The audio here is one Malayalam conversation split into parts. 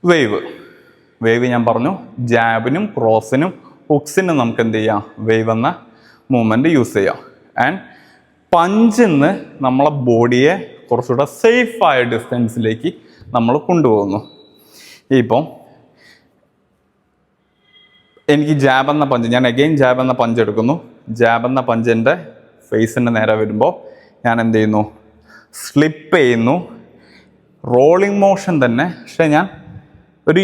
വേവ് ഞാൻ പറഞ്ഞു, ജാബിനും ക്രോസിനും ഹുക്സിനും നമുക്ക് എന്ത് ചെയ്യാം, വേവ് എന്ന മൂവ്മെൻറ്റ് യൂസ് ചെയ്യാം. ആൻഡ് പഞ്ചിന്ന് നമ്മളെ ബോഡിയെ കുറച്ചുകൂടെ സേഫായ ഡിസ്റ്റൻസിലേക്ക് നമ്മൾ കൊണ്ടുപോകുന്നു. ഇപ്പം എനിക്ക് ജാബ് എന്ന പഞ്ച്, ഞാൻ അഗെയിൻ ജാബ് എന്ന പഞ്ച് എടുക്കുന്നു. ജാബ് എന്ന പഞ്ചിൻ്റെ ഫേസിൻ്റെ നേരെ വരുമ്പോൾ ഞാൻ എന്ത് ചെയ്യുന്നു, സ്ലിപ്പ് ചെയ്യുന്നു. റോളിംഗ് മോഷൻ തന്നെ, പക്ഷേ ഞാൻ ഒരു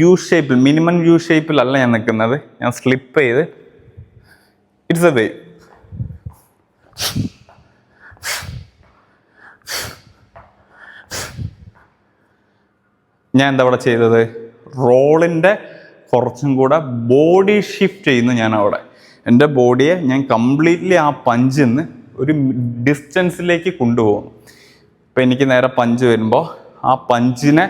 യു ഷേപ്പിൽ, മിനിമം യു ഷേപ്പിലല്ല ഞാൻ നിൽക്കുന്നത്. ഞാൻ സ്ലിപ്പ് ചെയ്ത് ഇറ്റ്സ് എ വേവ്. ഞാൻ എന്താ അവിടെ ചെയ്തത്, റോളിൻ്റെ കുറച്ചും കൂടെ ബോഡി ഷിഫ്റ്റ് ചെയ്യുന്നു. ഞാൻ അവിടെ എൻ്റെ ബോഡിയെ ഞാൻ കംപ്ലീറ്റ്ലി ആ പഞ്ചിൽ നിന്ന് ഒരു ഡിസ്റ്റൻസിലേക്ക് കൊണ്ടുപോകുന്നു. ഇപ്പം എനിക്ക് നേരെ പഞ്ച് വരുമ്പോൾ ആ പഞ്ചിനെ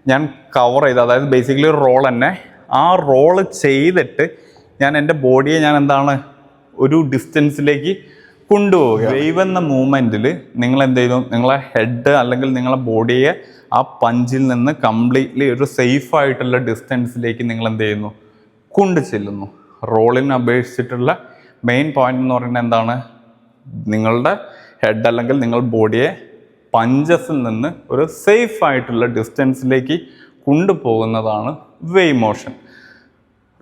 ഞാൻ കവർ ചെയ്ത്, അതായത് ബേസിക്കലി ഒരു റോൾ തന്നെ, ആ റോള് ചെയ്തിട്ട് ഞാൻ എൻ്റെ ബോഡിയെ ഞാൻ എന്താണ് ഒരു ഡിസ്റ്റൻസിലേക്ക് കൊണ്ടുപോവുക. വേവ് എന്ന മൂവ്മെൻറ്റിൽ നിങ്ങൾ എന്ത് ചെയ്തു, നിങ്ങളെ ഹെഡ് അല്ലെങ്കിൽ നിങ്ങളെ ബോഡിയെ ആ പഞ്ചിൽ നിന്ന് കംപ്ലീറ്റ്ലി ഒരു സേഫായിട്ടുള്ള ഡിസ്റ്റൻസിലേക്ക് നിങ്ങൾ എന്ത് ചെയ്യുന്നു, കൊണ്ടു ചെല്ലുന്നു. റോളിനെ അപേക്ഷിച്ചിട്ടുള്ള മെയിൻ പോയിന്റ് എന്ന് പറയുന്നത് എന്താണ്, നിങ്ങളുടെ ഹെഡ് അല്ലെങ്കിൽ നിങ്ങൾ ബോഡിയെ പഞ്ചസിൽ നിന്ന് ഒരു സേഫ് ആയിട്ടുള്ള ഡിസ്റ്റൻസിലേക്ക് കൊണ്ടുപോകുന്നതാണ് വേവ് മോഷൻ.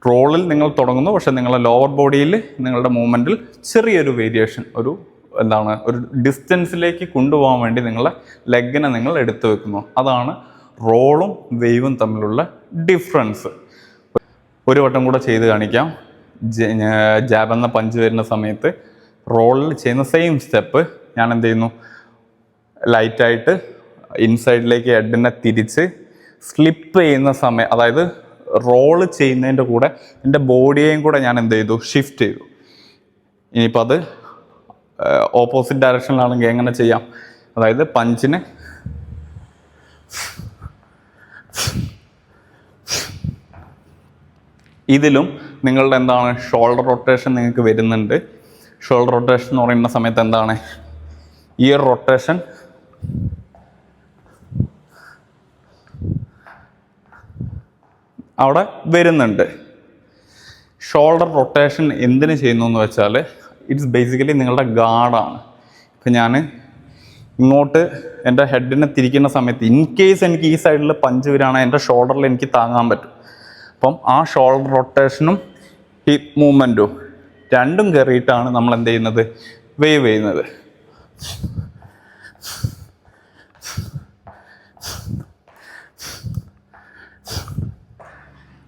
റോളിൽ നിങ്ങൾ തുടങ്ങുന്നു, പക്ഷെ നിങ്ങളുടെ ലോവർ ബോഡിയിൽ നിങ്ങളുടെ മൂവ്മെൻറ്റിൽ ചെറിയൊരു വേരിയേഷൻ, ഒരു ഡിസ്റ്റൻസിലേക്ക് കൊണ്ടുപോകാൻ വേണ്ടി നിങ്ങളുടെ ലെഗിനെ നിങ്ങൾ എടുത്തു വെക്കുന്നു. അതാണ് റോളും വേവും തമ്മിലുള്ള ഡിഫറൻസ്. ഒരു വട്ടം കൂടെ ചെയ്ത് കാണിക്കാം. ജാബ് എന്ന പഞ്ച് വരുന്ന സമയത്ത് റോളിൽ ചെയ്യുന്ന സെയിം സ്റ്റെപ്പ് ഞാൻ എന്ത് ചെയ്യുന്നു, ലൈറ്റായിട്ട് ഇൻസൈഡിലേക്ക് ഹെഡിനെ തിരിച്ച് സ്ലിപ്പ് ചെയ്യുന്ന സമയം, അതായത് റോള് ചെയ്യുന്നതിൻ്റെ കൂടെ എൻ്റെ ബോഡിയെയും കൂടെ ഞാൻ എന്ത് ചെയ്തു, ഷിഫ്റ്റ് ചെയ്തു. ഇനിയിപ്പോൾ അത് ഓപ്പോസിറ്റ് ഡയറക്ഷനിലാണെങ്കിൽ എങ്ങനെ ചെയ്യാം, അതായത് പഞ്ചിന് ഇതിലും നിങ്ങളുടെ എന്താണ് ഷോൾഡർ റൊട്ടേഷൻ നിങ്ങൾക്ക് വരുന്നുണ്ട്. ഷോൾഡർ റൊട്ടേഷൻ എന്ന് പറയുന്ന സമയത്ത് എന്താണ്, ഈ ഒരു റൊട്ടേഷൻ അവിടെ വരുന്നുണ്ട്. ഷോൾഡർ റൊട്ടേഷൻ എന്തിനു ചെയ്യുന്നു എന്ന് വെച്ചാൽ ഇറ്റ്സ് ബേസിക്കലി നിങ്ങളുടെ ഗാർഡാണ്. ഇപ്പം ഞാൻ ഇങ്ങോട്ട് എൻ്റെ ഹെഡിനെ തിരിക്കുന്ന സമയത്ത് ഇൻ കേസ് എനിക്ക് ഈ സൈഡിൽ പഞ്ച് വരികയാണെങ്കിൽ എൻ്റെ ഷോൾഡറിൽ എനിക്ക് താങ്ങാൻ പറ്റും. അപ്പം ആ ഷോൾഡർ റൊട്ടേഷനും ഹിപ്പ് മൂവ്മെൻറ്റും രണ്ടും കയറിയിട്ടാണ് നമ്മൾ എന്ത് ചെയ്യുന്നത്, വേവ് ചെയ്യുന്നത്.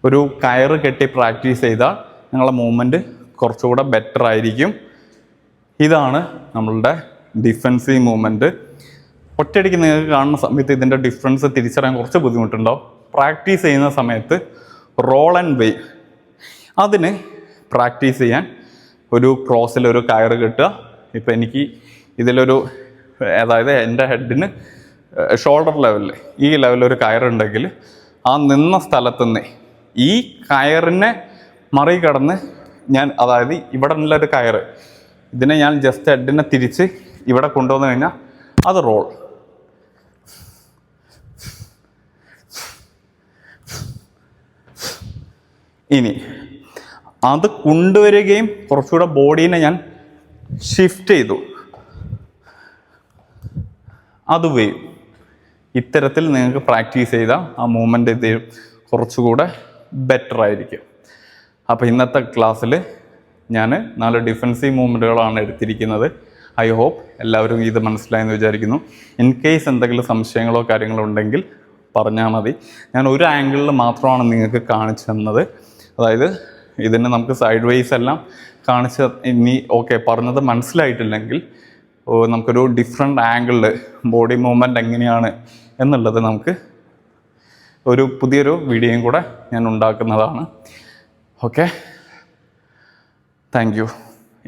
ഒരു കയറ് കെട്ടി പ്രാക്ടീസ് ചെയ്താൽ നിങ്ങളുടെ മൂവ്മെൻറ്റ് കുറച്ചുകൂടെ ബെറ്റർ ആയിരിക്കും. ഇതാണ് നമ്മളുടെ ഡിഫെൻസീവ് മൂവ്മെൻറ്റ്. ഒറ്റയടിക്ക് നിങ്ങൾക്ക് കാണുന്ന സമയത്ത് ഇതിൻ്റെ ഡിഫറൻസ് തിരിച്ചറിയാൻ കുറച്ച് ബുദ്ധിമുട്ടുണ്ടാവും. പ്രാക്ടീസ് ചെയ്യുന്ന സമയത്ത് റോൾ ആൻഡ് വേവ്, അതിന് പ്രാക്ടീസ് ചെയ്യാൻ ഒരു ക്രോസിലൊരു കയറ് കെട്ടുക. ഇപ്പം എനിക്ക് ഇതിലൊരു, അതായത് എൻ്റെ ഹെഡിന് ഷോൾഡർ ലെവലിൽ ഈ ലെവലൊരു കയറുണ്ടെങ്കിൽ ആ നിന്ന സ്ഥലത്തുനിന്ന് ഈ കയറിനെ മറികടന്ന് ഞാൻ, അതായത് ഇവിടെ ഉള്ളൊരു കയറ്, ഇതിനെ ഞാൻ ജസ്റ്റ് ഹെഡിനെ തിരിച്ച് ഇവിടെ കൊണ്ടുവന്നു കഴിഞ്ഞാൽ അത് റോൾ. ഇനി അത് കൊണ്ടുവരികയും കുറച്ചുകൂടെ ബോഡീനെ ഞാൻ ഷിഫ്റ്റ് ചെയ്തു, അത് വേവ്. ഇത്തരത്തിൽ നിങ്ങൾക്ക് പ്രാക്ടീസ് ചെയ്താൽ ആ മൂവ്മെൻറ്റ് ഇത് കുറച്ചുകൂടെ ബെറ്റർ ആയിരിക്കും. അപ്പോൾ ഇന്നത്തെ ക്ലാസ്സിൽ ഞാൻ 4 ഡിഫെൻസീവ് മൂവ്മെൻറ്റുകളാണ് എടുത്തിരിക്കുന്നത്. ഐ ഹോപ്പ് എല്ലാവരും ഇത് മനസ്സിലായെന്ന് വിചാരിക്കുന്നു. ഇൻ കേസ് എന്തെങ്കിലും സംശയങ്ങളോ കാര്യങ്ങളോ ഉണ്ടെങ്കിൽ പറഞ്ഞാൽ മതി. ഞാൻ ഒരു ആംഗിളിൽ മാത്രമാണ് നിങ്ങൾക്ക് കാണിച്ചു തന്നത്. അതായത് ഇതിന് നമുക്ക് സൈഡ് വൈസ് എല്ലാം കാണിച്ച്, ഇനി ഓക്കെ പറഞ്ഞത് മനസ്സിലായിട്ടില്ലെങ്കിൽ നമുക്കൊരു ഡിഫറെൻ്റ് ആംഗിളിൽ ബോഡി മൂവ്മെൻറ്റ് എങ്ങനെയാണ് എന്നുള്ളത് നമുക്ക് ഒരു പുതിയൊരു വീഡിയോയും കൂടെ ഞാൻ ഉണ്ടാക്കുന്നതാണ്. Okay, thank you.